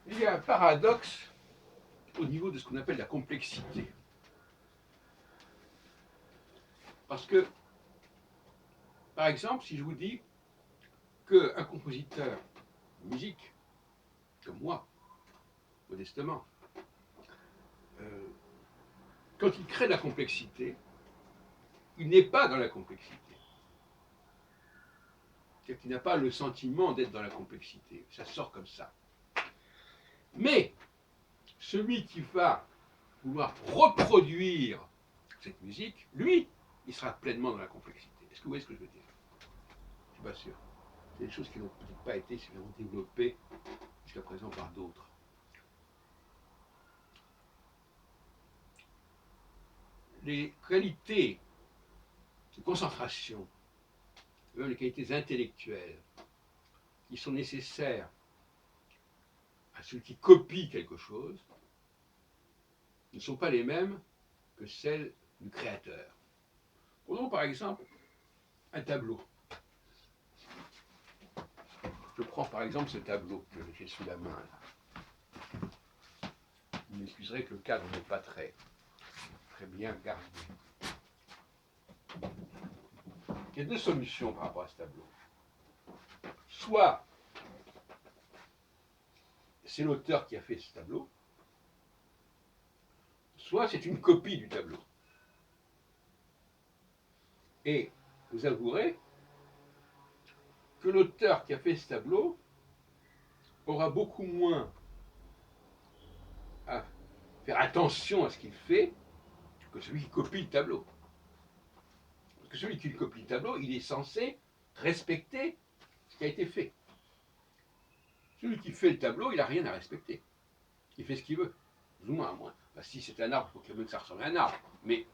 Il y a un paradoxe au niveau de ce qu'on appelle la complexité. Parce que, par exemple, si je vous dis qu'un compositeur de musique, comme moi, modestement, euh, quand il crée de la complexité, il n'est pas dans la complexité. C'est-à-dire qu'il n'a pas le sentiment d'être dans la complexité. Ça sort comme ça. Mais celui qui va vouloir reproduire cette musique, lui, il sera pleinement dans la complexité. Est-ce que vous voyez ce que je veux dire? Je ne suis pas sûr. C'est des choses qui n'ont peut-être pas été suffisamment développées jusqu'à présent par d'autres. Les qualités de concentration, même les qualités intellectuelles, qui sont nécessaires à celui qui copie quelque chose, ne sont pas les mêmes que celles du créateur. Prenons par exemple un tableau. Je prends par exemple ce tableau que j'ai sous la main là. Vous m'excuserez que le cadre n'est pas très bien gardé. Il y a deux solutions par rapport à ce tableau. Soit c'est l'auteur qui a fait ce tableau, soit c'est une copie du tableau. Et vous avouerez que l'auteur qui a fait ce tableau aura beaucoup moins à faire attention à ce qu'il fait que celui qui copie le tableau. Parce que celui qui copie le tableau, il est censé respecter ce qui a été fait. Celui qui fait le tableau, il n'a rien à respecter. Il fait ce qu'il veut, plus ou moins, à moins. Bah, si c'est un arbre, il faut qu'il veut que ça ressemble à un arbre. Mais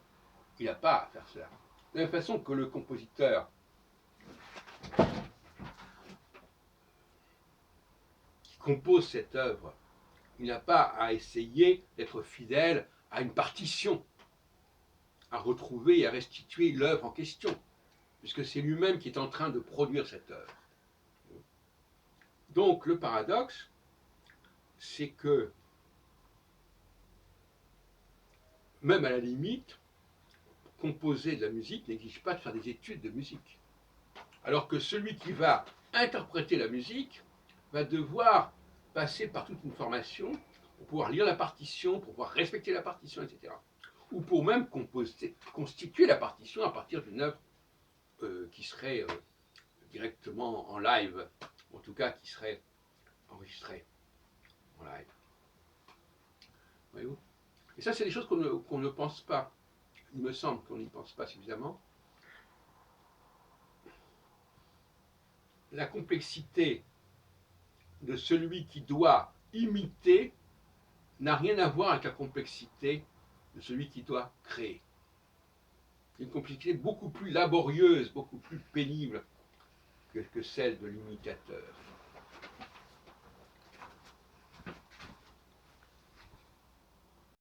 il n'a pas à faire cela. De la même façon que le compositeur qui compose cette œuvre, il n'a pas à essayer d'être fidèle à une partition, à retrouver et à restituer l'œuvre en question, puisque c'est lui-même qui est en train de produire cette œuvre. Donc le paradoxe, c'est que, même à la limite, composer de la musique n'exige pas de faire des études de musique. Alors que celui qui va interpréter la musique va devoir passer par toute une formation pour pouvoir lire la partition, pour pouvoir respecter la partition, etc. Ou pour même constituer la partition à partir d'une œuvre qui serait directement en live, en tout cas qui serait enregistrée en live. Voyez-vous? Et ça, c'est des choses qu'on ne pense pas. Il me semble qu'on n'y pense pas suffisamment. La complexité de celui qui doit imiter n'a rien à voir avec la complexité de celui qui doit créer. C'est une complexité beaucoup plus laborieuse, beaucoup plus pénible que celle de l'imitateur.